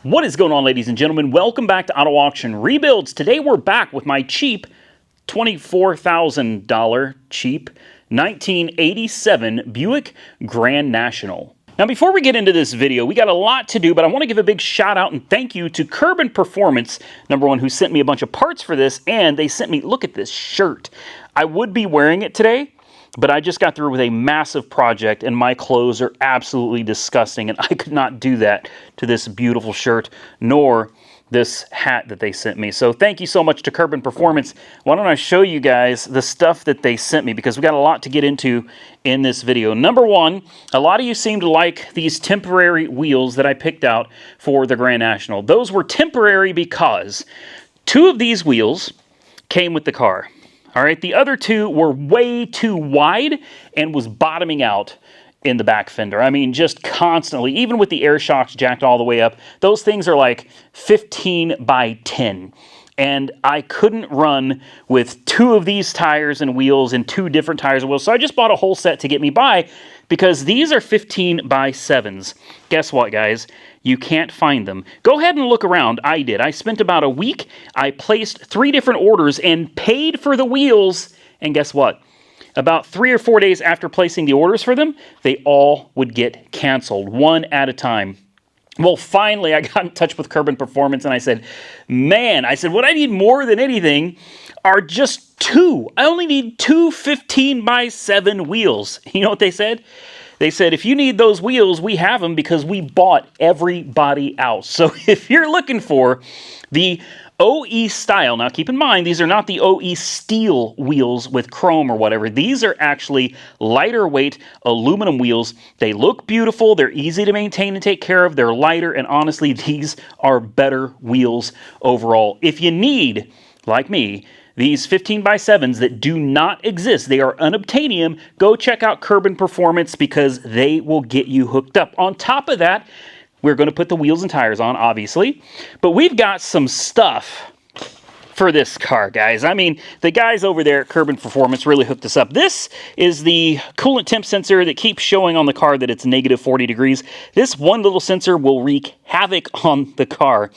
What is going on, ladies and gentlemen? Welcome back to Auto Auction Rebuilds. Today we're back with my cheap $24,000 cheap 1987 Buick Grand National. Now, before we get into this video, we got a lot to do, but I want to give a big shout out and thank you to Curb Performance, number one, who sent me a bunch of parts for this, and they sent me, look at this shirt. I would be wearing it today, but I just got through with a massive project and my clothes are absolutely disgusting, and I could not do that to this beautiful shirt, nor this hat that they sent me. So thank you so much to Curb Performance. Why don't I show you guys the stuff that they sent me, because we got a lot to get into in this video. Number one, a lot of you seem to like these temporary wheels that I picked out for the Grand National. Those were temporary because two of these wheels came with the car. All right, the other two were way too wide and was bottoming out in the back fender. I mean, just constantly, even with the air shocks jacked all the way up, those things are like 15 by 10. And I couldn't run with two of these tires and wheels and two different tires and wheels. So I just bought a whole set to get me by, because these are 15 by 7s. Guess what, guys? You can't find them. Go ahead and look around. I did. I spent about a week. I placed 3 different orders and paid for the wheels. And guess what? About 3 or 4 days after placing the orders for them, they all would get canceled, one at a time. Well, finally, I got in touch with Curb Performance, and I said, man, what I need more than anything are just two. I only need two 15 by 7 wheels. You know what they said? They said, if you need those wheels, we have them because we bought everybody else. So if you're looking for the OE style, now keep in mind, these are not the OE steel wheels with chrome or whatever. These are actually lighter weight aluminum wheels. They look beautiful. They're easy to maintain and take care of. They're lighter, and honestly, these are better wheels overall. If you need, like me, these 15 by 7s that do not exist, they are unobtainium, go check out Curb Performance, because they will get you hooked up. On top of that, we're going to put the wheels and tires on, obviously, but we've got some stuff for this car, guys. I mean, the guys over there at Curb Performance really hooked us up. This is the coolant temp sensor that keeps showing on the car that it's negative 40 degrees. This one little sensor will wreak havoc on the car.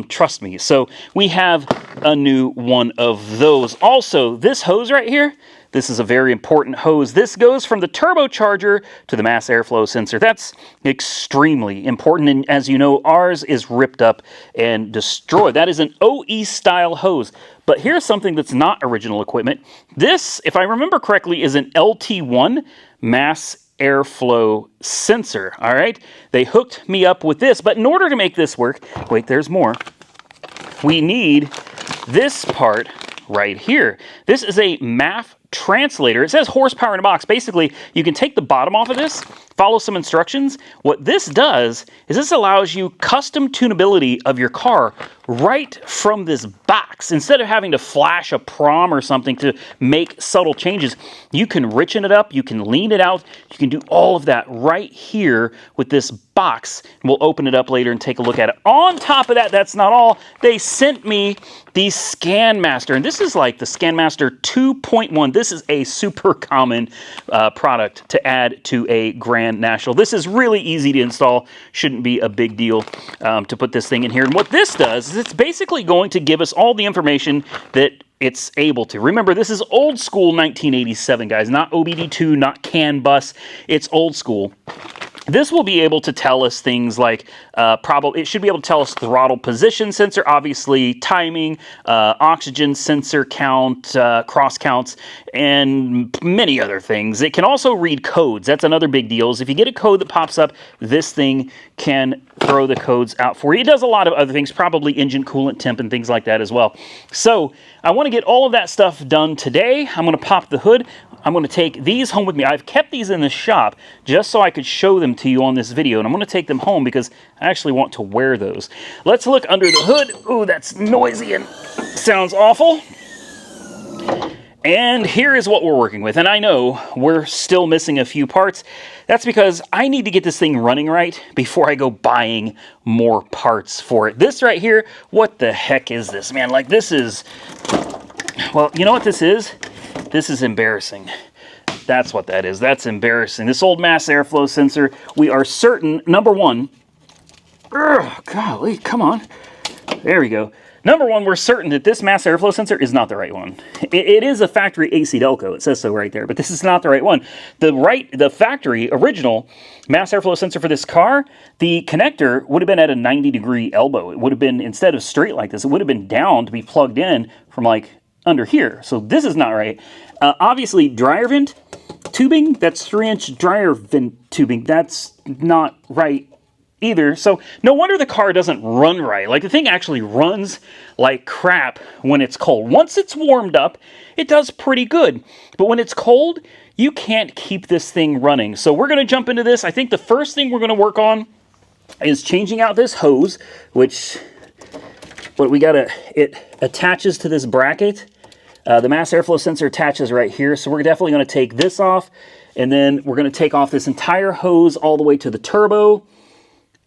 Trust me. So we have a new one of those. Also, this hose right here, this is a very important hose. This goes from the turbocharger to the mass airflow sensor. That's extremely important. And as you know, ours is ripped up and destroyed. That is an OE style hose. But here's something that's not original equipment. This, if I remember correctly, is an LT1 mass airflow sensor. All right. They hooked me up with this, but in order to make this work, wait, there's more. We need this part right here. This is a MAF translator. It says horsepower in a box. Basically, you can take the bottom off of this, follow some instructions. What this does is this allows you custom tunability of your car right from this box. Instead of having to flash a prom or something to make subtle changes, you can richen it up, you can lean it out, you can do all of that right here with this box. We'll open it up later and take a look at it. On top of that, that's not all. They sent me the ScanMaster, and this is like the ScanMaster 2.1. This is a super common product to add to a Grand National. This is really easy to install. Shouldn't be a big deal to put this thing in here. And what this does is it's basically going to give us all the information that it's able to. Remember, this is old school 1987, guys, not OBD2, not CAN bus. It's old school. This will be able to tell us things like, it should be able to tell us throttle position sensor, obviously timing, oxygen sensor count, cross counts, and many other things. It can also read codes. That's another big deal, is if you get a code that pops up, this thing can throw the codes out for you. It does a lot of other things, probably engine coolant temp and things like that as well. So I want to get all of that stuff done today. I'm going to pop the hood. I'm going to take these home with me. I've kept these in the shop just so I could show them to you on this video, and I'm going to take them home because I actually want to wear those. Let's look under the hood. Ooh, that's noisy and sounds awful. And here is what we're working with. And I know we're still missing a few parts. That's because I need to get this thing running right before I go buying more parts for it. This right here, what the heck is this, man? Like, this is, well, you know what this is? This is embarrassing. That's what that is. That's embarrassing. This old mass airflow sensor, we are certain, number one, Ugh, golly, come on. There we go. Number one, we're certain that this mass airflow sensor is not the right one. It is a factory AC Delco. It says so right there, but this is not the right one. The factory original mass airflow sensor for this car, the connector would have been at a 90-degree elbow. It would have been, instead of straight like this, it would have been down to be plugged in from like under here. So this is not right. Obviously, dryer vent tubing, that's 3-inch dryer vent tubing. That's not right either. So no wonder the car doesn't run right. Like, the thing actually runs like crap when it's cold. Once it's warmed up, it does pretty good. But when it's cold, you can't keep this thing running. So we're going to jump into this. I think the first thing we're going to work on is changing out this hose, which it attaches to this bracket. The mass airflow sensor attaches right here. So we're definitely going to take this off, and then we're going to take off this entire hose all the way to the turbo.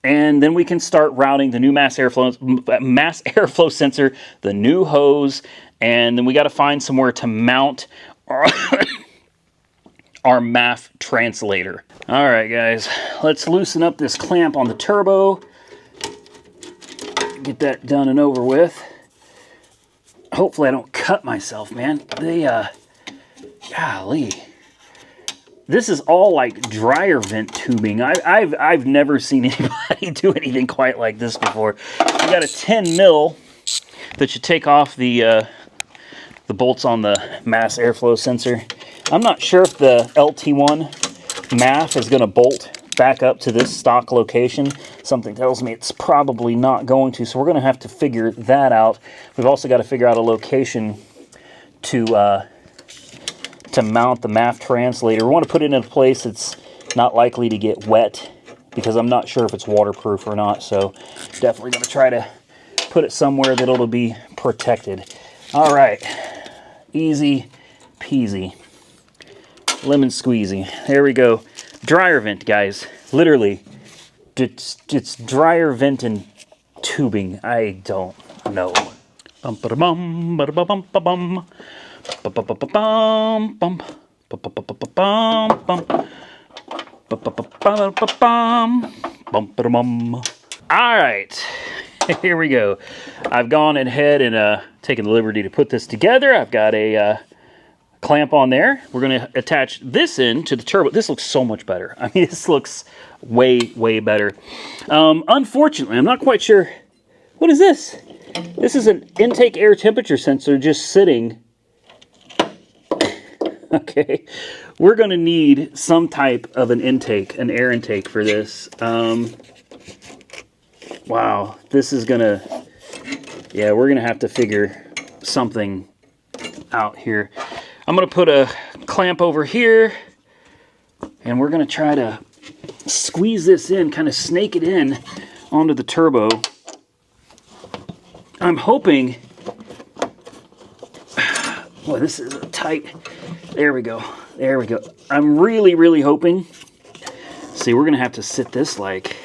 And then we can start routing the new mass airflow sensor, the new hose, and then we got to find somewhere to mount our, our MAF translator. All right, guys, let's loosen up this clamp on the turbo. Get that done and over with. Hopefully I don't cut myself, man. Golly. This is all like dryer vent tubing. I've never seen anybody do anything quite like this before. You got a 10 mil that you take off the bolts on the mass airflow sensor. I'm not sure if the LT1 MAF is going to bolt back up to this stock location. Something tells me it's probably not going to, so we're going to have to figure that out. We've also got to figure out a location to mount the MAF translator. We want to put it in a place that's not likely to get wet, because I'm not sure if it's waterproof or not, so definitely going to try to put it somewhere that it'll be protected. All right, easy peasy, lemon squeezy. There we go. Dryer vent, guys. Literally, it's dryer vent and tubing. I don't know. Bum ba bum ba bum ba bum. Bum bum bum bum bum bum. All right, here we go. I've gone ahead and taken the liberty to put this together. I've got a clamp on there. We're going to attach this in to the turbo. This looks so much better. I mean, this looks way better. Unfortunately, I'm not quite sure. What is this? This is an intake air temperature sensor just sitting. Okay, we're going to need some type of an intake, an air intake for this. Wow, this is going to, yeah, we're going to have to figure something out here. I'm going to put a clamp over here, and we're going to try to squeeze this in, kind of snake it in onto the turbo. I'm hoping, boy, this is tight. There we go. There we go. I'm really hoping. See, we're going to have to sit this like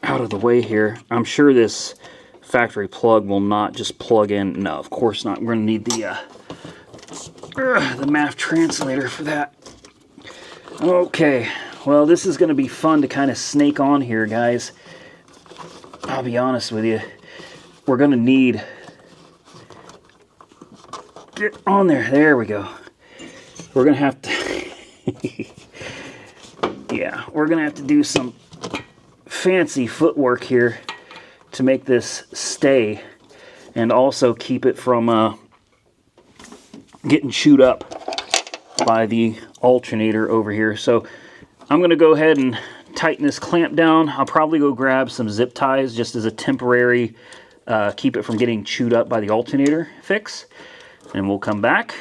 out of the way here. I'm sure this factory plug will not just plug in. No, of course not. We're going to need the MAF translator for that. Okay. Well, this is going to be fun to kind of snake on here, guys. I'll be honest with you. We're going to need... Get on there. There we go. We're going to have to... yeah, we're going to have to do some fancy footwork here to make this stay and also keep it from getting chewed up by the alternator over here. So I'm going to go ahead and tighten this clamp down. I'll probably go grab some zip ties just as a temporary keep it from getting chewed up by the alternator fix. And we'll come back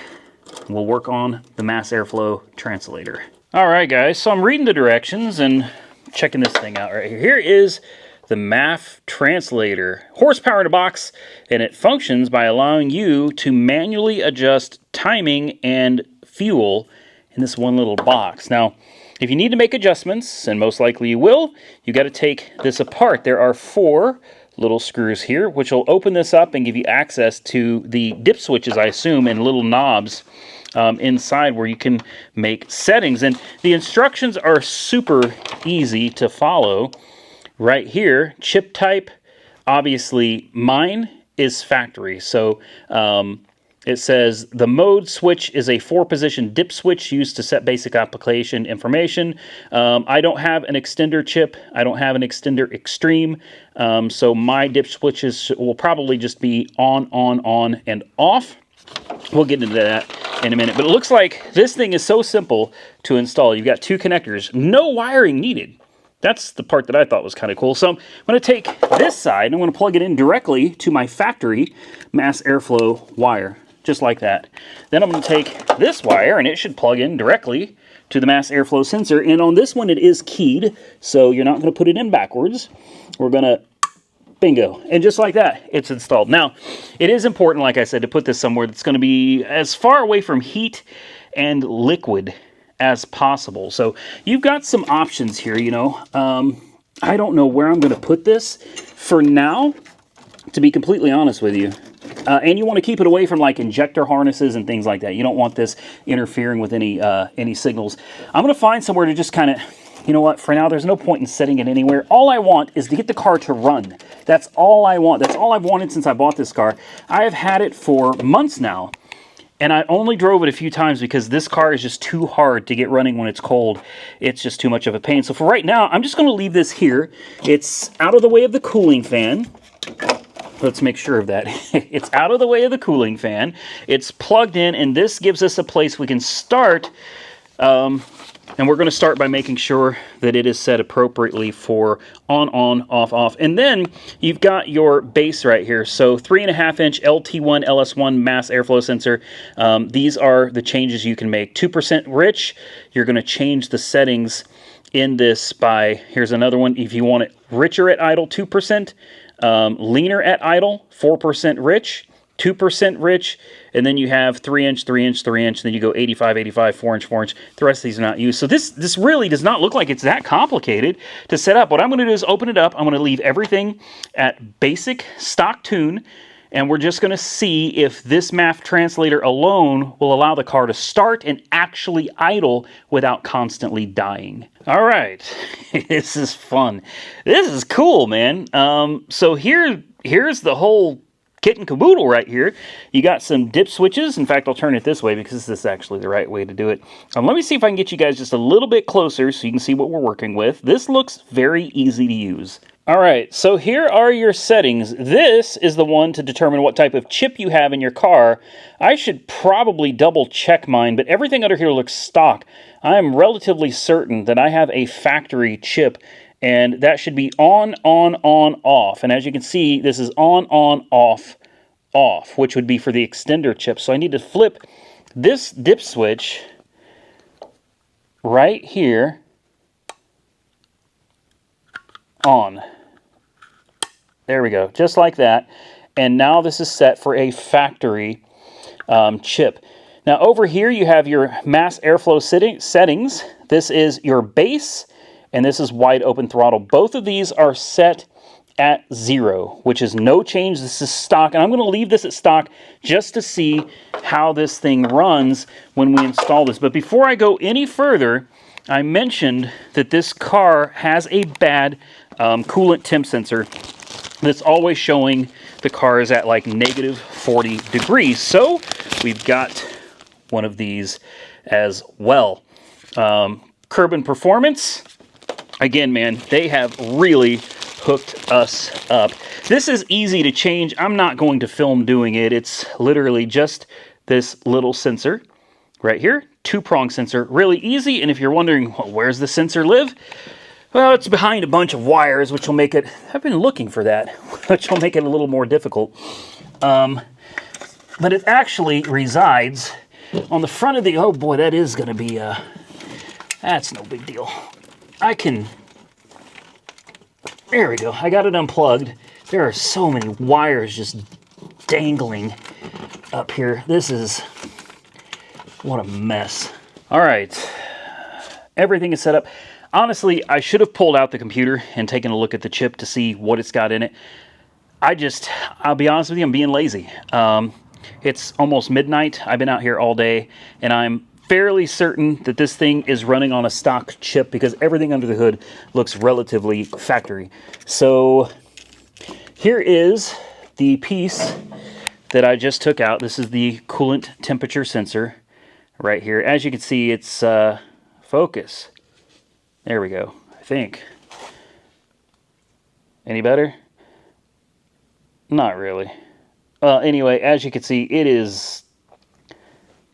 and we'll work on the mass airflow translator. All right, guys, so I'm reading the directions and checking this thing out right here. Here is the MAF translator. Horsepower in a box, and it functions by allowing you to manually adjust timing and fuel in this one little box. Now, if you need to make adjustments, and most likely you will, you got to take this apart. There are 4 little screws here, which will open this up and give you access to the dip switches, I assume, and little knobs inside where you can make settings. And the instructions are super easy to follow. Right here, chip type, obviously mine is factory. So it says the mode switch is a 4-position dip switch used to set basic application information. I don't have an extender chip. I don't have an extender extreme. So my dip switches will probably just be on, and off. We'll get into that in a minute. But it looks like this thing is so simple to install. You've got 2 connectors, no wiring needed. That's the part that I thought was kind of cool. So I'm going to take this side and I'm going to plug it in directly to my factory mass airflow wire, just like that. Then I'm going to take this wire and it should plug in directly to the mass airflow sensor. And on this one, it is keyed, so you're not going to put it in backwards. We're going to, bingo. And just like that, it's installed. Now, it is important, like I said, to put this somewhere that's going to be as far away from heat and liquid as possible. So you've got some options here, you know. I don't know where I'm going to put this for now, to be completely honest with you. And you want to keep it away from like injector harnesses and things like that. You don't want this interfering with any signals. I'm going to find somewhere to just kind of, you know what, for now there's no point in setting it anywhere. All I want is to get the car to run. That's all I want. That's all I've wanted since I bought this car. I have had it for months now. And I only drove it a few times because this car is just too hard to get running when it's cold. It's just too much of a pain. So for right now, I'm just going to leave this here. It's out of the way of the cooling fan. Let's make sure of that. It's out of the way of the cooling fan. It's plugged in, and this gives us a place we can start. And we're going to start by making sure that it is set appropriately for on, off. And then you've got your base right here. So 3.5-inch LT1, LS1 mass airflow sensor. These are the changes you can make. 2% rich, you're going to change the settings in this by, here's another one. If you want it richer at idle, 2%. Leaner at idle, 4% rich. 2% rich, and then you have 3-inch, 3-inch, 3-inch, then you go 85, 85, 4-inch, 4-inch. The rest of these are not used. So this really does not look like it's that complicated to set up. What I'm going to do is open it up. I'm going to leave everything at basic stock tune, and we're just going to see if this math translator alone will allow the car to start and actually idle without constantly dying. All right, this is fun. This is cool, man. So here's the whole kit and caboodle right here. You got some dip switches. In fact, I'll turn it this way because this is actually the right way to do it. Let me see if I can get you guys just a little bit closer so you can see what we're working with. This looks very easy to use. All right, so here are your settings. This is the one to determine what type of chip you have in your car. I should probably double check mine, but everything under here looks stock. I am relatively certain that I have a factory chip, and that should be on, off. And as you can see, this is on, off, which would be for the extender chip. So I need to flip this dip switch right here on. There we go, just like that. And now this is set for a factory chip. Now over here you have your mass airflow settings. This is your base, and this is wide open throttle. Both of these are set at 0, which is no change. This is stock, and I'm going to leave this at stock just to see how this thing runs when we install this. But before I go any further, I mentioned that this car has a bad coolant temp sensor that's always showing the car is at like negative 40 degrees. So we've got one of these as well. Curb Performance. Again, man, they have really hooked us up. This is easy to change. I'm not going to film doing it. It's literally just this little sensor right here, 2-prong sensor, really easy. And if you're wondering, well, where's the sensor live? Well, it's behind a bunch of wires, which will make it, I've been looking for that, which will make it a little more difficult. But it actually resides on the front of the, oh boy, that is going to be, that's no big deal. There we go. I got it unplugged. There are so many wires just dangling up here. This is, what a mess. All right. Everything is set up. Honestly, I should have pulled out the computer and taken a look at the chip to see what it's got in it. I'll be honest with you, I'm being lazy. It's almost midnight. I've been out here all day, and I'm fairly certain that this thing is running on a stock chip because everything under the hood looks relatively factory. So here is the piece that I just took out. This is the coolant temperature sensor right here. As you can see, it's focus. There we go, I think. Any better? Not really. Well, anyway, as you can see,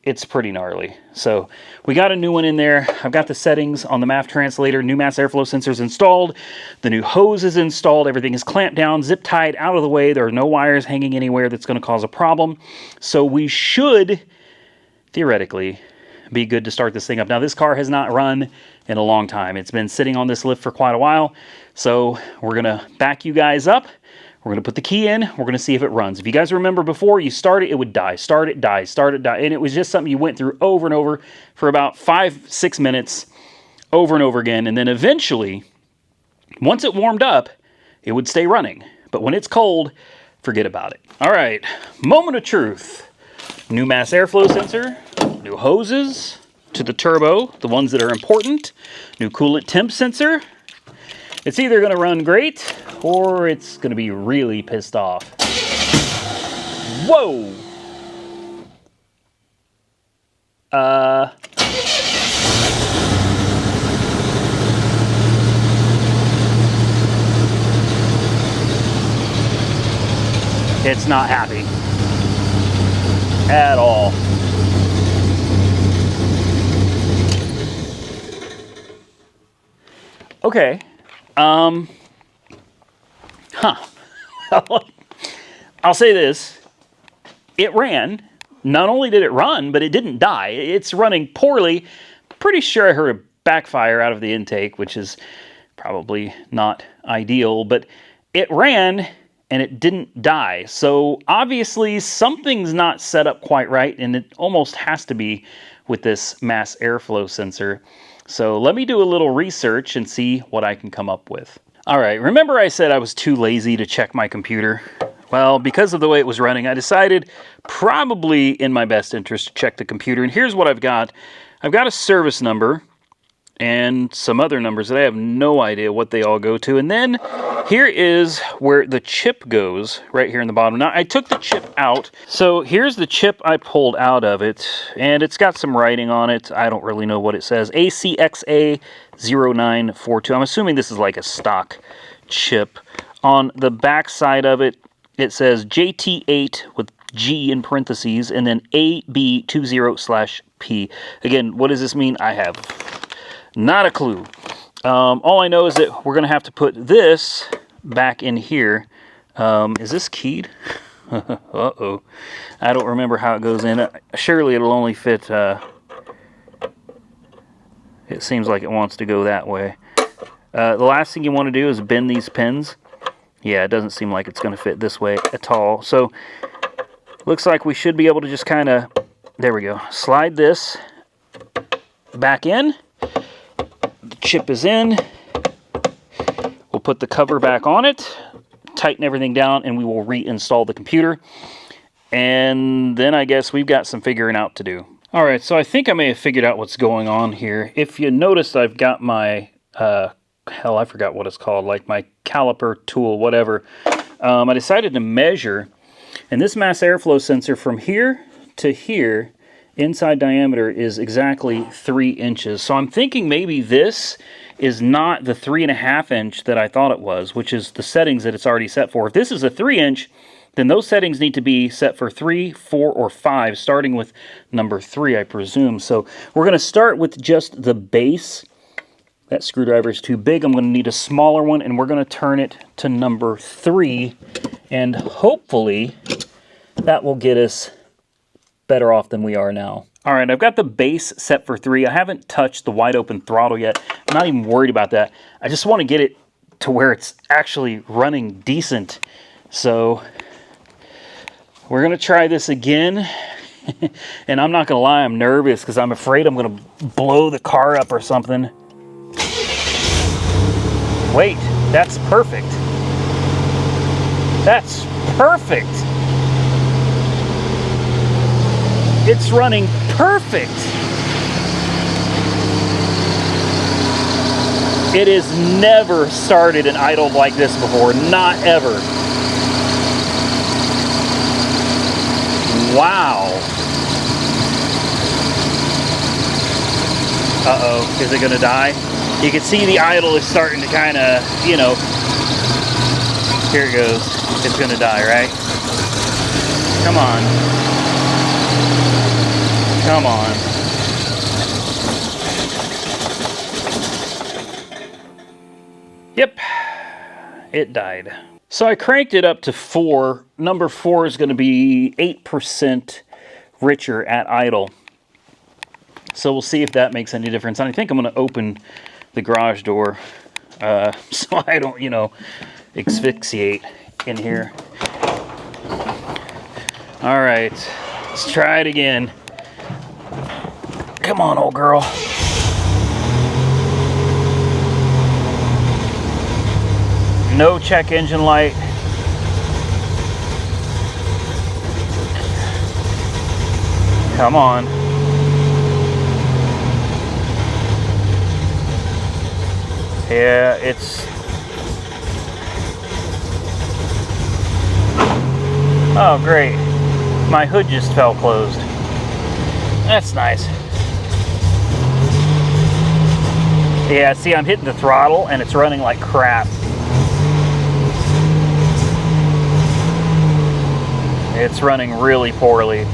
it's pretty gnarly. So we got a new one in there. I've got the settings on the MAF translator, new mass airflow sensors installed. The new hose is installed. Everything is clamped down, zip tied, out of the way. There are no wires hanging anywhere that's going to cause a problem. So we should, theoretically, be good to start this thing up. Now, this car has not run in a long time. It's been sitting on this lift for quite a while. So we're going to back you guys up. We're going to put the key in. We're going to see if it runs. If you guys remember before, you start it, it would die. Start it, die. Start it, die. And it was just something you went through over and over for about 5-6 minutes, over and over again. And then eventually, once it warmed up, it would stay running. But when it's cold, forget about it. All right, moment of truth. New mass airflow sensor, new hoses to the turbo, the ones that are important. New coolant temp sensor. It's either going to run great or it's going to be really pissed off. Whoa! It's not happy at all. Okay. I'll say this. It ran. Not only did it run, but it didn't die. It's running poorly. Pretty sure I heard a backfire out of the intake, which is probably not ideal, but it ran and it didn't die. So obviously something's not set up quite right, and it almost has to be with this mass airflow sensor. So let me do a little research and see what I can come up with. All right, remember I said I was too lazy to check my computer? Well, because of the way it was running, I decided probably in my best interest to check the computer. And here's what I've got. I've got a service number and some other numbers that I have no idea what they all go to. And then here is where the chip goes, right here in the bottom. Now, I took the chip out. So here's the chip I pulled out of it, and it's got some writing on it. I don't really know what it says. ACXA0942. I'm assuming this is like a stock chip. On the back side of it, it says JT8 with G in parentheses, and then AB20/P. Again, what does this mean? I have not a clue. All I know is that we're going to have to put this back in here. Is this keyed? Uh-oh. I don't remember how it goes in. Surely it'll only fit... it seems like it wants to go that way. The last thing you want to do is bend these pins. Yeah, it doesn't seem like it's going to fit this way at all. So, looks like we should be able to just kind of... There we go. Slide this back in. The chip is in. We'll put the cover back on it, tighten everything down, and we will reinstall the computer. And then I guess we've got some figuring out to do. All right, so I think I may have figured out what's going on here. If you notice, I've got my, hell, I forgot what it's called, like my caliper tool, whatever. I decided to measure, and this mass airflow sensor from here to here, inside diameter, is exactly 3 inches. So I'm thinking maybe this is not the 3.5 inch that I thought it was, which is the settings that it's already set for. If this is a 3 inch, then those settings need to be set for 3, 4, or 5, starting with number 3, I presume. So we're going to start with just the base. That screwdriver is too big. I'm going to need a smaller one, and we're going to turn it to number 3, and hopefully that will get us better off than we are now. All right, I've got the base set for 3. I haven't touched the wide open throttle yet. I'm not even worried about that. I just want to get it to where it's actually running decent. So we're going to try this again. And I'm not going to lie, I'm nervous because I'm afraid I'm going to blow the car up or something. Wait, that's perfect. That's perfect. It's running perfect. It has never started and idled like this before, not ever. Wow. Uh-oh, is it gonna die? You can see the idle is starting to kind of, you know, here it goes. It's gonna die, right? Come on. Come on. Yep, it died. So I cranked it up to 4. Number 4 is going to be 8% richer at idle. So we'll see if that makes any difference. And I think I'm going to open the garage door so I don't, you know, asphyxiate in here. All right, let's try it again. Come on, old girl. No check engine light. Come on. Yeah, it's... Oh, great. My hood just fell closed. That's nice. Yeah, see, I'm hitting the throttle and it's running like crap. It's running really poorly.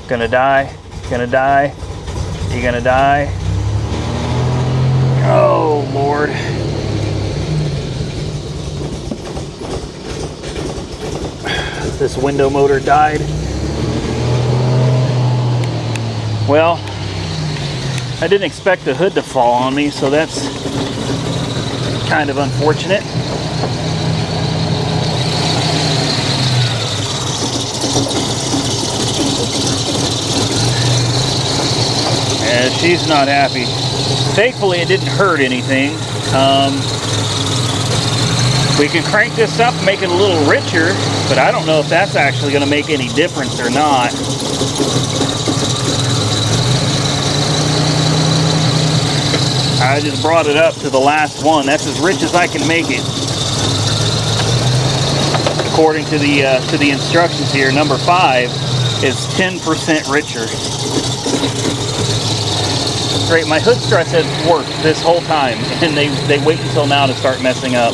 Gonna die, gonna die, you gonna die. Oh, Lord. This window motor died. Well, I didn't expect the hood to fall on me, so that's kind of unfortunate. And she's not happy. Thankfully, it didn't hurt anything. We can crank this up, make it a little richer, but I don't know if that's actually going to make any difference or not. I just brought it up to the last one. That's as rich as I can make it. According to the instructions here, number 5 is 10% richer. Great, my hood stress has worked this whole time, and they wait until now to start messing up.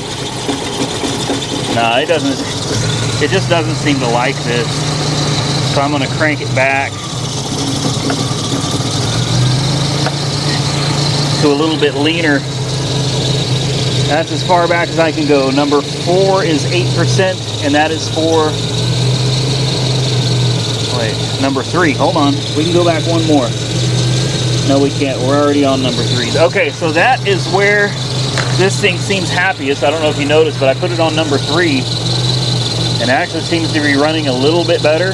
Nah, it just doesn't seem to like this. So I'm gonna crank it back to a little bit leaner. That's as far back as I can go. Number 4 is 8%, and that is for, wait, number 3, hold on. We can go back one more. No, we can't, we're already on number 3. Okay, so that is where this thing seems happiest. I don't know if you noticed, but I put it on number 3, and it actually seems to be running a little bit better.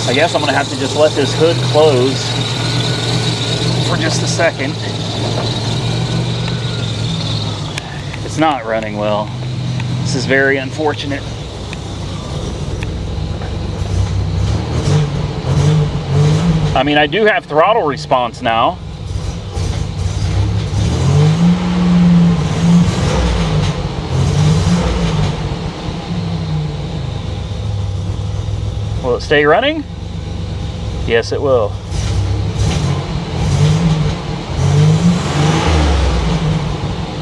I guess I'm gonna have to just let this hood close for just a second. It's not running well. This is very unfortunate. I mean, I do have throttle response now. Will it stay running? Yes, it will.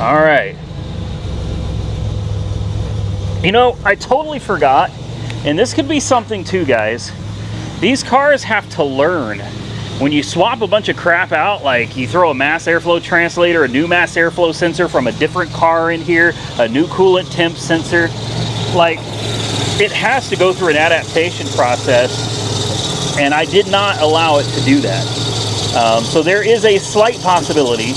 All right. You know, I totally forgot, and this could be something too, guys. These cars have to learn. When you swap a bunch of crap out, like you throw a mass airflow translator, a new mass airflow sensor from a different car in here, a new coolant temp sensor, like it has to go through an adaptation process, and I did not allow it to do that. So there is a slight possibility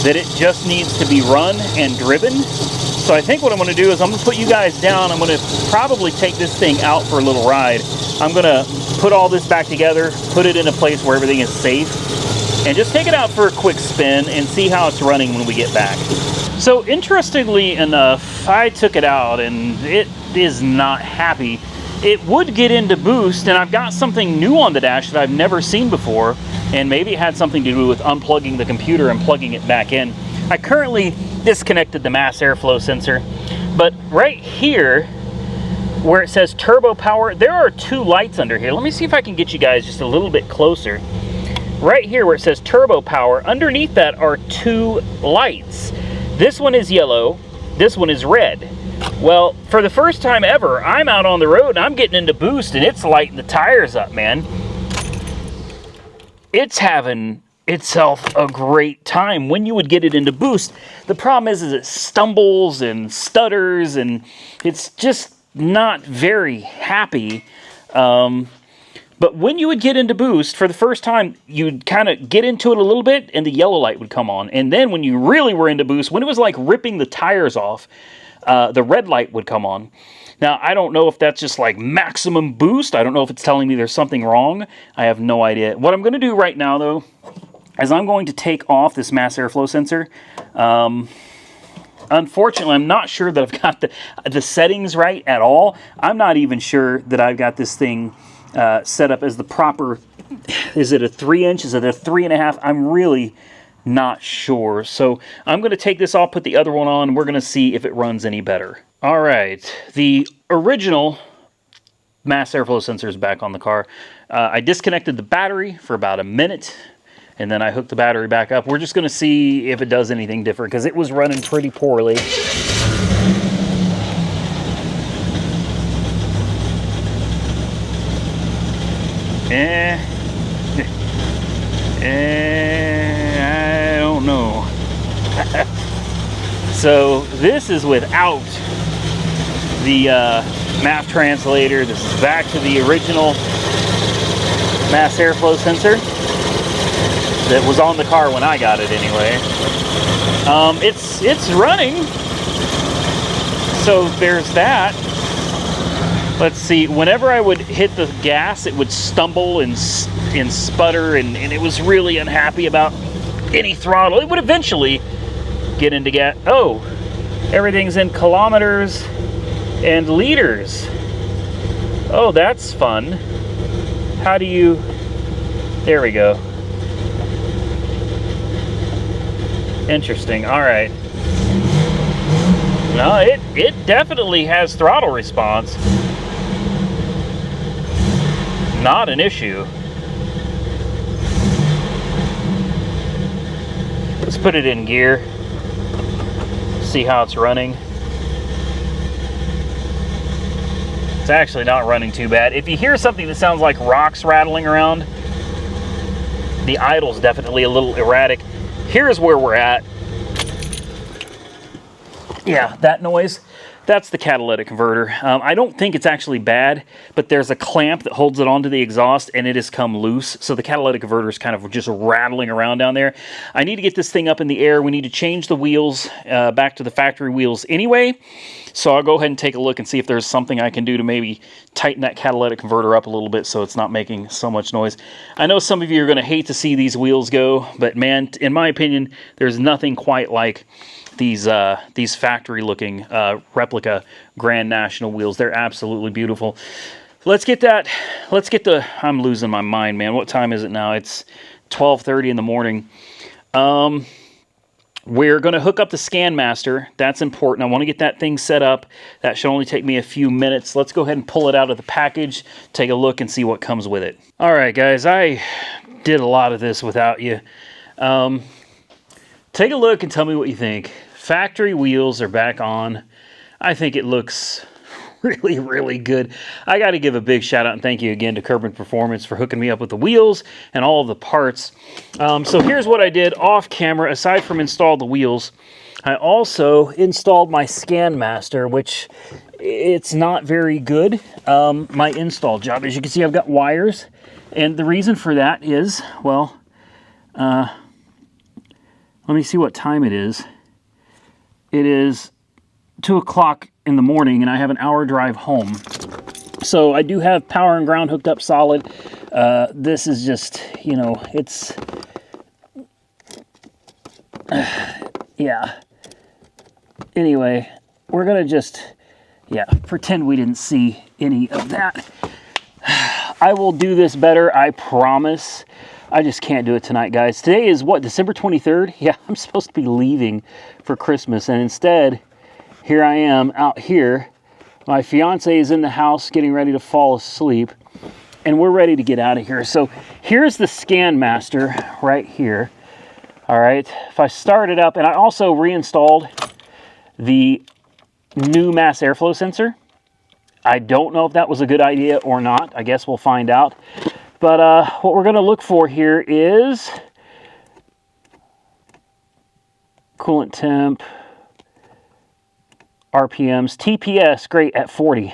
that it just needs to be run and driven. So I think what I'm going to do is I'm going to put you guys down. I'm going to probably take this thing out for a little ride. I'm going to put all this back together, put it in a place where everything is safe, and just take it out for a quick spin and see how it's running when we get back. So interestingly enough, I took it out and it is not happy. It would get into boost, and I've got something new on the dash that I've never seen before, and maybe it had something to do with unplugging the computer and plugging it back in. I currently disconnected the mass airflow sensor, but right here where it says turbo power, there are two lights under here. Let me see if I can get you guys just a little bit closer. Right here where it says turbo power, underneath that are two lights. This one is yellow, this one is red. Well, for the first time ever, I'm out on the road and I'm getting into boost and it's lighting the tires up, man. It's having itself a great time when you would get it into boost. The problem is it stumbles and stutters and it's just not very happy. But when you would get into boost for the first time, you'd kind of get into it a little bit and the yellow light would come on. And then when you really were into boost, when it was like ripping the tires off, the red light would come on. Now, I don't know if that's just like maximum boost. I don't know if it's telling me there's something wrong. I have no idea. What I'm going to do right now, though, is I'm going to take off this mass airflow sensor. Unfortunately, I'm not sure that I've got the settings right at all. I'm not even sure that I've got this thing set up as the proper, is it a 3-inch? Is it a 3.5? I'm really not sure. So I'm going to take this off, put the other one on, and we're going to see if it runs any better. All right, the original mass airflow sensor is back on the car. I disconnected the battery for about a minute, and then I hooked the battery back up. We're just going to see if it does anything different, because it was running pretty poorly. I don't know. So this is without the map translator. This is back to the original mass airflow sensor that was on the car when I got it anyway. It's running. So there's that. Let's see, whenever I would hit the gas, it would stumble and sputter, and it was really unhappy about any throttle. It would eventually get into gas. Oh, everything's in kilometers and liters. Oh, that's fun. How do you... There we go. Interesting, all right. No, it definitely has throttle response. Not an issue. Let's put it in gear. See how it's running. It's actually not running too bad. If you hear something that sounds like rocks rattling around, the idle's definitely a little erratic. Here's where we're at. Yeah, that noise. That's the catalytic converter. I don't think it's actually bad, but there's a clamp that holds it onto the exhaust and it has come loose. So the catalytic converter is kind of just rattling around down there. I need to get this thing up in the air. We need to change the wheels back to the factory wheels anyway. So I'll go ahead and take a look and see if there's something I can do to maybe tighten that catalytic converter up a little bit so it's not making so much noise. I know some of you are going to hate to see these wheels go, but man, in my opinion, there's nothing quite like these factory-looking replica Grand National wheels. They're absolutely beautiful. Let's get the... I'm losing my mind, man. What time is it now? It's 12:30 in the morning. We're going to hook up the ScanMaster. That's important. I want to get that thing set up. That should only take me a few minutes. Let's go ahead and pull it out of the package, take a look, and see what comes with it. All right, guys. I did a lot of this without you. Take a look and tell me what you think. Factory wheels are back on. I think it looks really, really good. I got to give a big shout out and thank you again to Kerbin Performance for hooking me up with the wheels and all of the parts. So here's what I did off camera. Aside from install the wheels, I also installed my ScanMaster, which it's not very good. My install job, as you can see, I've got wires. And the reason for that is, well, let me see what time it is. It is 2 o'clock in the morning and I have an hour drive home. So I do have power and ground hooked up solid. This is just, you know, Yeah. Anyway, we're going to just, pretend we didn't see any of that. I will do this better, I promise. I just can't do it tonight, guys. Today is what, December 23rd? Yeah, I'm supposed to be leaving for Christmas, and instead, here I am out here. My fiance is in the house getting ready to fall asleep, and we're ready to get out of here. So here's the Scan Master right here. All right, if I start it up, and I also reinstalled the new mass airflow sensor. I don't know if that was a good idea or not. I guess we'll find out. But what we're going to look for here is coolant temp, RPMs, TPS, great, at 40.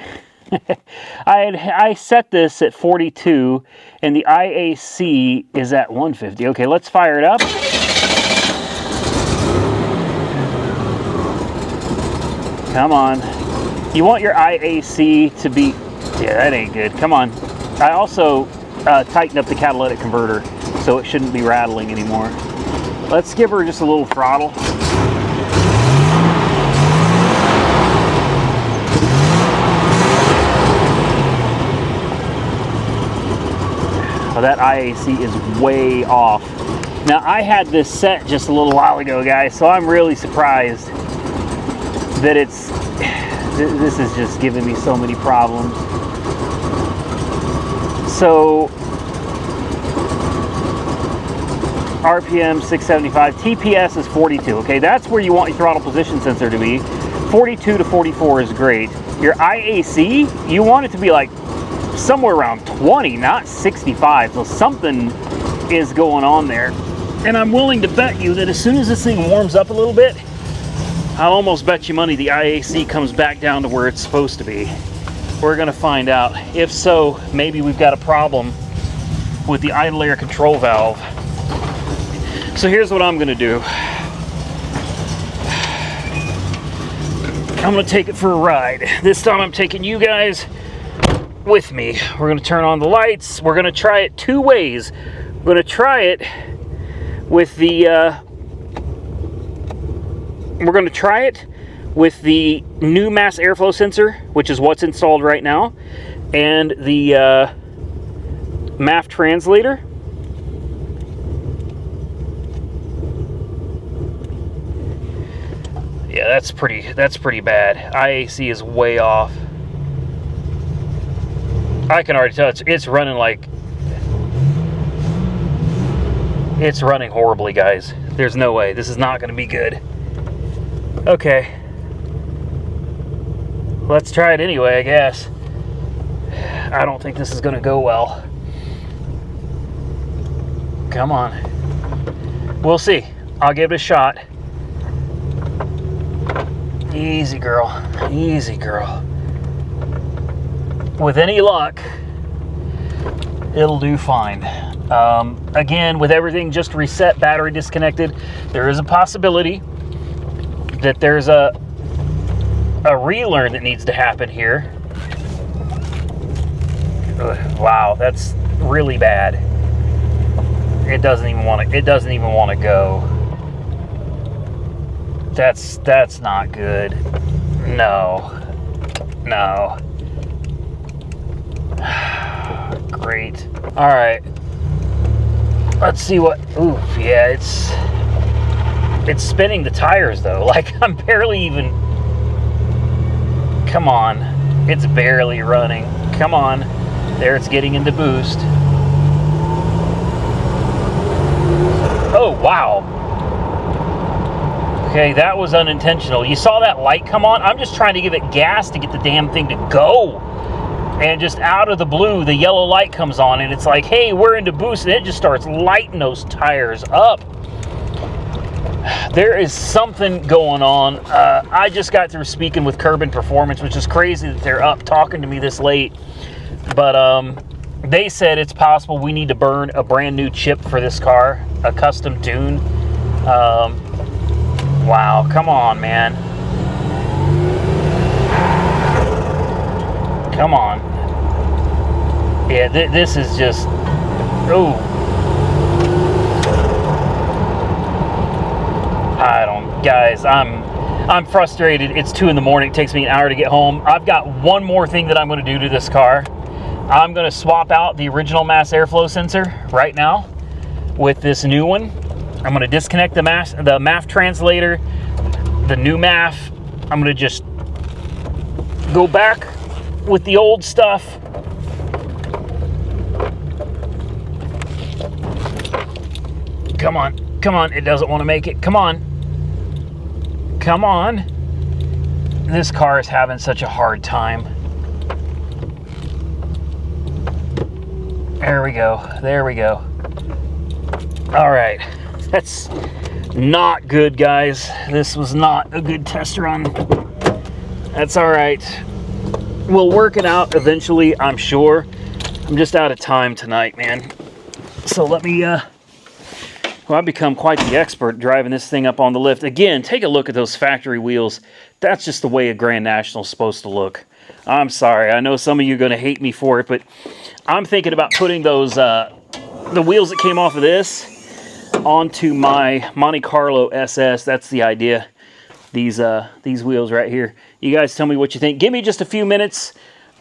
I set this at 42, and the IAC is at 150. Okay, let's fire it up. Come on. You want your IAC to be... Yeah, that ain't good. Come on. I also tightened up the catalytic converter, so it shouldn't be rattling anymore. Let's give her just a little throttle. Oh, that IAC is way off. Now, I had this set just a little while ago, guys, so I'm really surprised that this is just giving me so many problems. So, RPM 675, TPS is 42, okay? That's where you want your throttle position sensor to be. 42 to 44 is great. Your IAC, you want it to be like somewhere around 20, not 65. So something is going on there. And I'm willing to bet you that as soon as this thing warms up a little bit, I'll almost bet you money the IAC comes back down to where it's supposed to be. We're gonna find out. If so, maybe we've got a problem with the idle air control valve. So here's what I'm gonna do. I'm gonna take it for a ride. This time I'm taking you guys with me. We're gonna turn on the lights. We're gonna try it two ways. We're gonna try it with the new mass airflow sensor, which is what's installed right now, and the MAF translator. Yeah, that's pretty bad. IAC is way off. I can already tell it's running like it's running horribly, guys. There's no way. This is not going to be good. Okay. Let's try it anyway, I guess. I don't think this is going to go well. Come on. We'll see. I'll give it a shot. Easy, girl. Easy, girl. With any luck, it'll do fine. Again, with everything just reset, battery disconnected, there is a possibility that there's a relearn that needs to happen here. Ugh, wow, that's really bad. It doesn't even want to go. That's not good. No. Great. All right. Let's see what. Ooh, yeah, it's spinning the tires though. Like I'm barely even. Come on, it's barely running. Come on, there it's getting into boost. Oh wow. Okay, that was unintentional. You saw that light come on? I'm just trying to give it gas to get the damn thing to go. And just out of the blue, the yellow light comes on, and it's like, hey, we're into boost, and it just starts lighting those tires up. There is something going on. I just got through speaking with Kerbin Performance, which is crazy that they're up talking to me this late. But they said it's possible we need to burn a brand new chip for this car, a custom tune. Wow, come on, man. Come on. Yeah, this is just... Ooh. Guys, I'm frustrated. It's 2 in the morning. It takes me an hour to get home. I've got one more thing that I'm going to do to this car. I'm going to swap out the original mass airflow sensor right now with this new one. I'm going to disconnect the MAF translator, the new MAF. I'm going to just go back with the old stuff. Come on, come on. It doesn't want to make it. Come on. Come on. This car is having such a hard time. There we go. There we go. All right. That's not good, guys. This was not a good test run. That's all right. We'll work it out eventually, I'm sure. I'm just out of time tonight, man. So let me, well, I've become quite the expert driving this thing up on the lift. Again, take a look at those factory wheels. That's just the way a Grand National is supposed to look. I'm sorry. I know some of you are going to hate me for it, but I'm thinking about putting those, the wheels that came off of this onto my Monte Carlo SS. That's the idea. These wheels right here. You guys tell me what you think. Give me just a few minutes.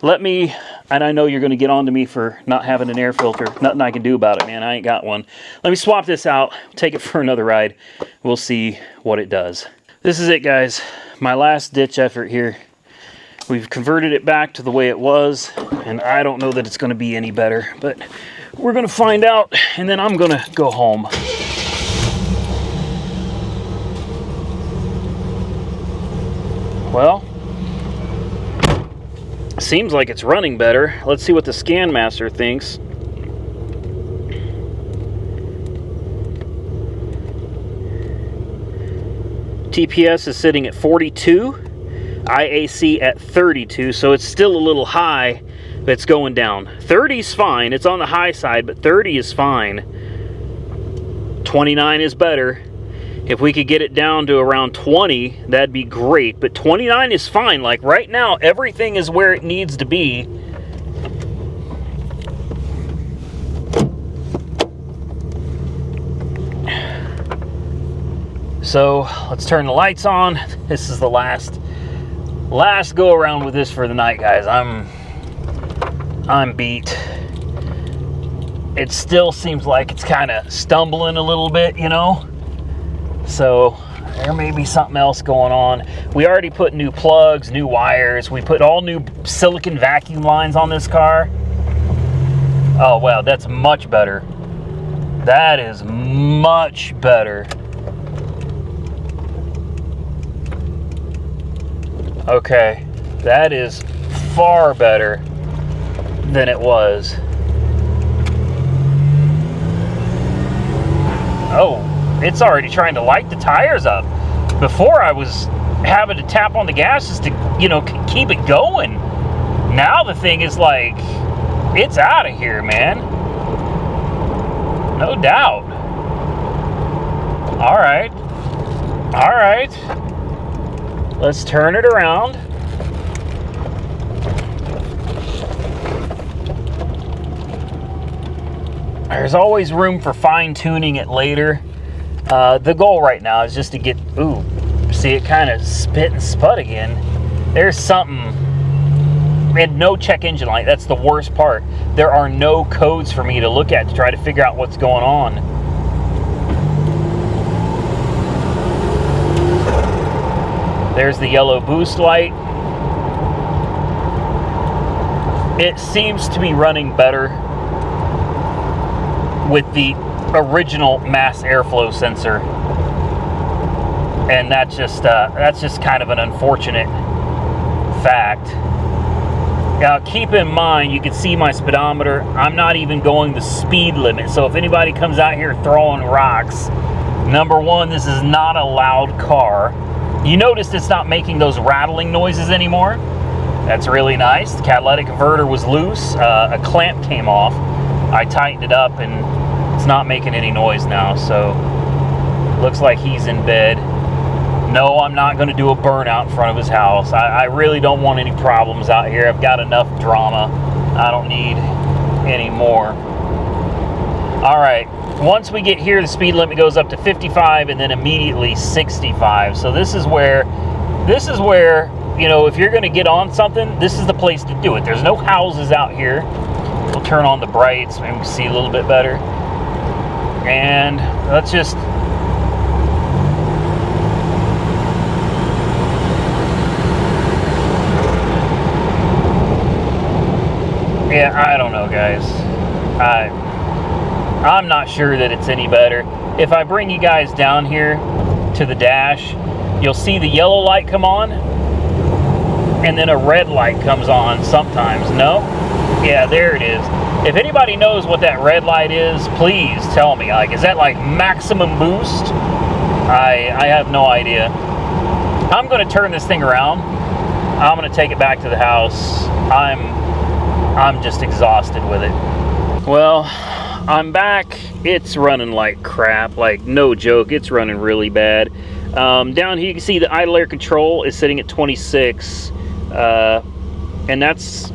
Let me, and I know you're going to get on to me for not having an air filter. Nothing I can do about it, man. I ain't got one. Let me swap this out, take it for another ride. We'll see what it does. This is it, guys. My last ditch effort here. We've converted it back to the way it was, and I don't know that it's going to be any better, but we're going to find out, and then I'm going to go home. Well, seems like it's running better. Let's see what the Scan Master thinks. TPS is sitting at 42, IAC at 32, so it's still a little high, but it's going down. 30 is fine. It's on the high side, but 30 is fine. 29 is better. If we could get it down to around 20, that'd be great. But 29 is fine. Like right now, everything is where it needs to be. So let's turn the lights on. This is the last go around with this for the night, guys. I'm beat. It still seems like it's kind of stumbling a little bit, you know. So there may be something else going on. We already put new plugs, new wires. We put all new silicon vacuum lines on this car. Oh, wow, that's much better. That is much better. Okay, that is far better than it was. Oh. It's already trying to light the tires up. Before I was having to tap on the gas just to, you know, keep it going. Now the thing is like, it's out of here, man. No doubt. All right. All right. Let's turn it around. There's always room for fine-tuning it later. The goal right now is just to get, ooh, see it kind of spit and spud again. There's something, and no check engine light, that's the worst part. There are no codes for me to look at to try to figure out what's going on. There's the yellow boost light. It seems to be running better with the original mass airflow sensor, and that's just kind of an unfortunate fact. Now keep in mind, you can see my speedometer. I'm not even going the speed limit, so if anybody comes out here throwing rocks, number one, this is not a loud car. You noticed it's not making those rattling noises anymore. That's really nice. The catalytic converter was loose. A clamp came off. I tightened it up and it's not making any noise now, so looks like he's in bed. No, I'm not going to do a burnout in front of his house. I really don't want any problems out here. I've got enough drama. I don't need any more. All right, once we get here, the speed limit goes up to 55 and then immediately 65. So this is where, you know, if you're going to get on something, this is the place to do it. There's no houses out here. We'll turn on the brights, maybe we can see a little bit better. And let's just... Yeah, I don't know, guys. I'm not sure that it's any better. If I bring you guys down here to the dash, you'll see the yellow light come on, and then a red light comes on sometimes. No? Yeah, there it is. If anybody knows what that red light is, please tell me. Like, is that like maximum boost? I have no idea. I'm going to turn this thing around. I'm going to take it back to the house. I'm just exhausted with it. Well, I'm back. It's running like crap, like no joke. It's running really bad. Down here you can see the idle air control is sitting at 26, and that's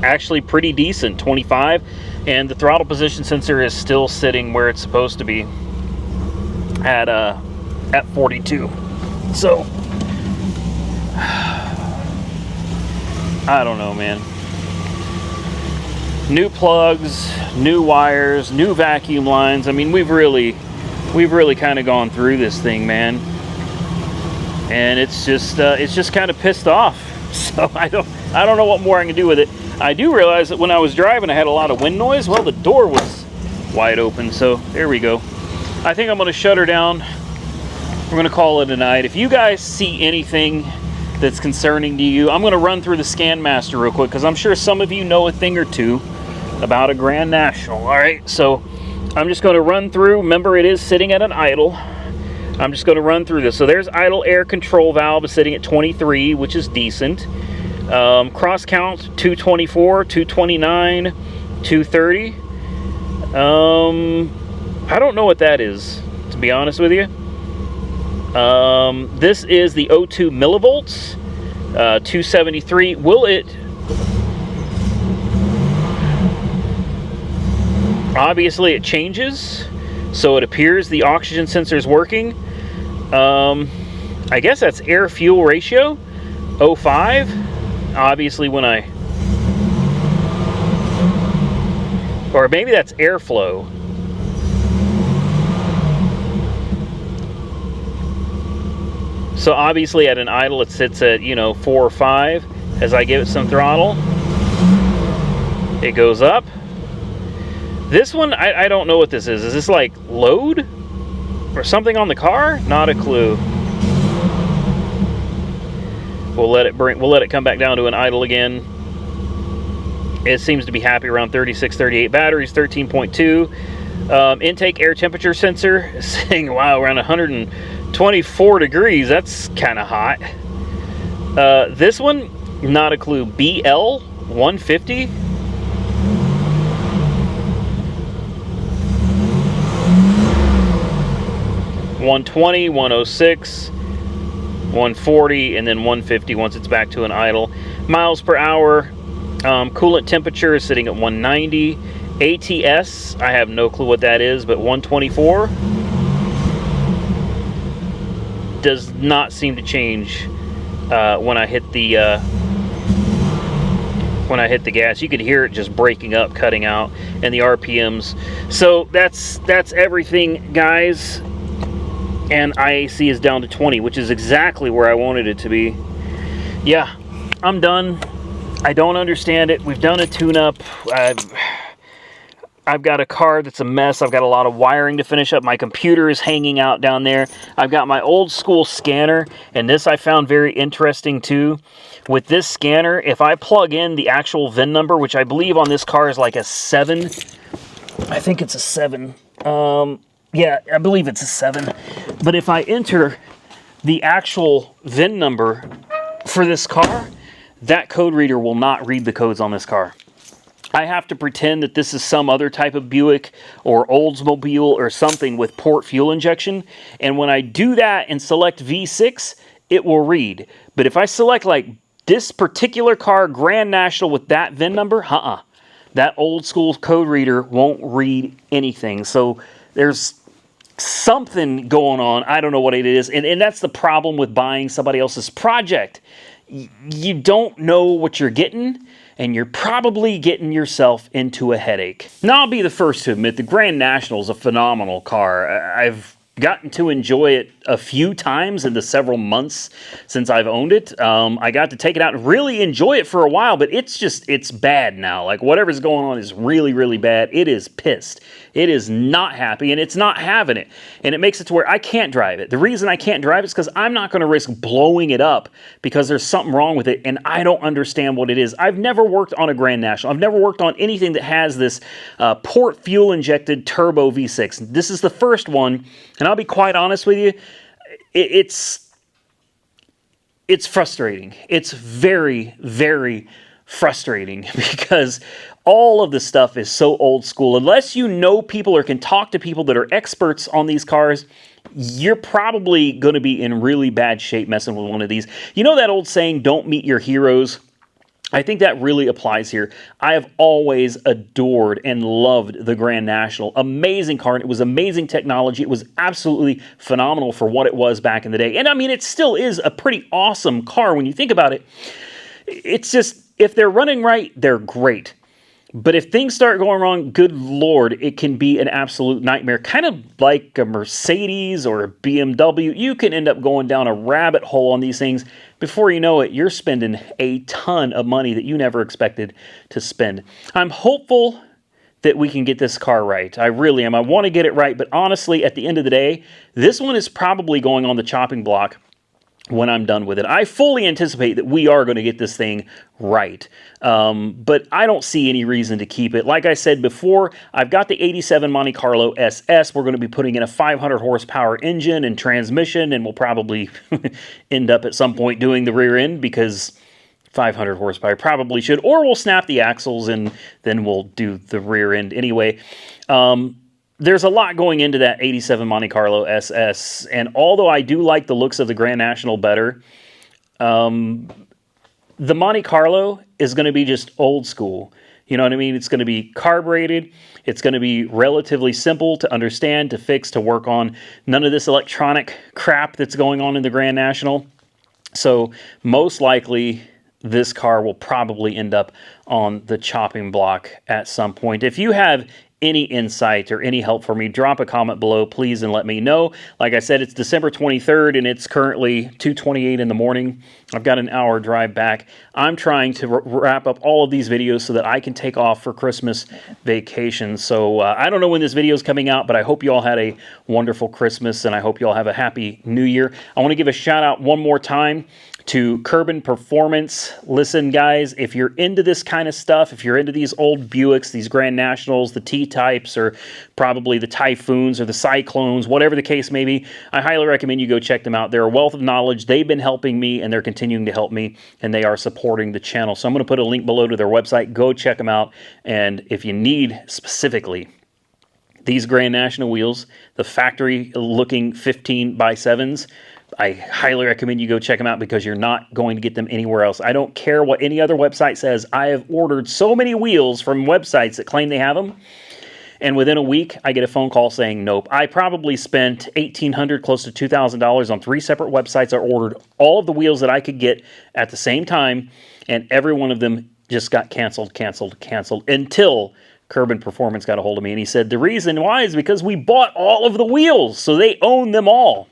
actually pretty decent, 25. And the throttle position sensor is still sitting where it's supposed to be at 42. So I don't know, man. New plugs, new wires, new vacuum lines. I mean, we've really kind of gone through this thing, man. And it's just kind of pissed off. So I don't know what more I can do with it. I do realize that when I was driving, I had a lot of wind noise. Well, the door was wide open, so there we go. I think I'm going to shut her down. We're going to call it a night. If you guys see anything that's concerning to you, I'm going to run through the Scan Master real quick, because I'm sure some of you know a thing or two about a Grand National. All right, so I'm just going to run through. Remember, it is sitting at an idle. I'm just going to run through this. So there's idle air control valve is sitting at 23, which is decent. Cross count 224, 229, 230. I don't know what that is, to be honest with you. This is the O2 millivolts, 273. Will it... Obviously it changes, so it appears the oxygen sensor is working. I guess that's air fuel ratio, 0.5. Obviously when I... Or maybe that's airflow. So obviously at an idle it sits at, you know, 4 or 5. As I give it some throttle, it goes up. This one, I don't know what this is. Is this like load or something on the car? Not a clue. We'll let it come back down to an idle again. It seems to be happy around 36, 38. Batteries 13.2. Intake air temperature sensor saying, wow, around 124 degrees. That's kind of hot. This one, not a clue. BL 150. 120, 106, 140, and then 150 once it's back to an idle. Miles per hour. Coolant temperature is sitting at 190. ATS, I have no clue what that is, but 124. Does not seem to change when I hit the gas. You could hear it just breaking up, cutting out, and the RPMs. So that's everything, guys. And IAC is down to 20, which is exactly where I wanted it to be. Yeah, I'm done. I don't understand it. We've done a tune-up. I've got a car that's a mess. I've got a lot of wiring to finish up. My computer is hanging out down there. I've got my old school scanner, and this I found very interesting too. With this scanner, if I plug in the actual VIN number, which I believe on this car is like a 7. I think it's a 7. Yeah, I believe it's a 7. But if I enter the actual VIN number for this car, that code reader will not read the codes on this car. I have to pretend that this is some other type of Buick or Oldsmobile or something with port fuel injection. And when I do that and select V6, it will read. But if I select like this particular car, Grand National, with that VIN number, that old school code reader won't read anything. So There's something going on. I don't know what it is. And that's the problem with buying somebody else's project. You don't know what you're getting, and you're probably getting yourself into a headache. Now, I'll be the first to admit the Grand National is a phenomenal car. I've gotten to enjoy it a few times in the several months since I've owned it. I got to take it out and really enjoy it for a while, but it's bad now. Like, whatever's going on is really, really bad. It is pissed. It is not happy, and it's not having it. And it makes it to where I can't drive it. The reason I can't drive it is because I'm not going to risk blowing it up because there's something wrong with it, and I don't understand what it is. I've never worked on a Grand National. I've never worked on anything that has this port fuel-injected turbo V6. This is the first one, and I'll be quite honest with you, it's frustrating. It's very, very frustrating because all of the stuff is so old school. Unless you know people or can talk to people that are experts on these cars, you're probably going to be in really bad shape messing with one of these. You know that old saying, don't meet your heroes? I think that really applies here. I have always adored and loved the Grand National. Amazing car, and it was amazing technology. It was absolutely phenomenal for what it was back in the day. And I mean, it still is a pretty awesome car when you think about it. It's just, if they're running right, they're great. But if things start going wrong, good Lord, it can be an absolute nightmare. Kind of like a Mercedes or a BMW. You can end up going down a rabbit hole on these things. Before you know it, you're spending a ton of money that you never expected to spend. I'm hopeful that we can get this car right. I really am. I want to get it right. But honestly, at the end of the day, this one is probably going on the chopping block when I'm done with it. I fully anticipate that we are going to get this thing right. But I don't see any reason to keep it. Like I said before, I've got the 87 Monte Carlo SS. We're going to be putting in a 500 horsepower engine and transmission, and we'll probably end up at some point doing the rear end because 500 horsepower probably should. Or we'll snap the axles and then we'll do the rear end anyway. There's a lot going into that 87 Monte Carlo SS, and although I do like the looks of the Grand National better, the Monte Carlo is going to be just old school. You know what I mean? It's going to be carbureted. It's going to be relatively simple to understand, to fix, to work on. None of this electronic crap that's going on in the Grand National. So most likely, this car will probably end up on the chopping block at some point. If you have any insight or any help for me, drop a comment below, please, and let me know. Like I said, it's December 23rd, and it's currently 2:28 in the morning. I've got an hour drive back. I'm trying to wrap up all of these videos so that I can take off for Christmas vacation. So I don't know when this video is coming out, but I hope you all had a wonderful Christmas, and I hope you all have a happy New Year. I want to give a shout out one more time to Kerbin Performance. Listen, guys, if you're into this kind of stuff, if you're into these old Buicks, these Grand Nationals, the T-Types, or probably the Typhoons or the Cyclones, whatever the case may be, I highly recommend you go check them out. They're a wealth of knowledge. They've been helping me, and they're continuing to help me, and they are supporting the channel. So I'm going to put a link below to their website. Go check them out, and if you need specifically these Grand National wheels, the factory-looking 15x7s, I highly recommend you go check them out because you're not going to get them anywhere else. I don't care what any other website says. I have ordered so many wheels from websites that claim they have them, and within a week, I get a phone call saying nope. I probably spent $1,800, close to $2,000 on 3 separate websites. I ordered all of the wheels that I could get at the same time, and every one of them just got canceled until Kerbin Performance got a hold of me, and he said the reason why is because we bought all of the wheels, so they own them all.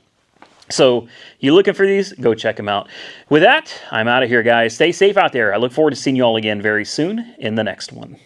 So, you looking for these? Go check them out. With that, I'm out of here, guys. Stay safe out there. I look forward to seeing you all again very soon in the next one.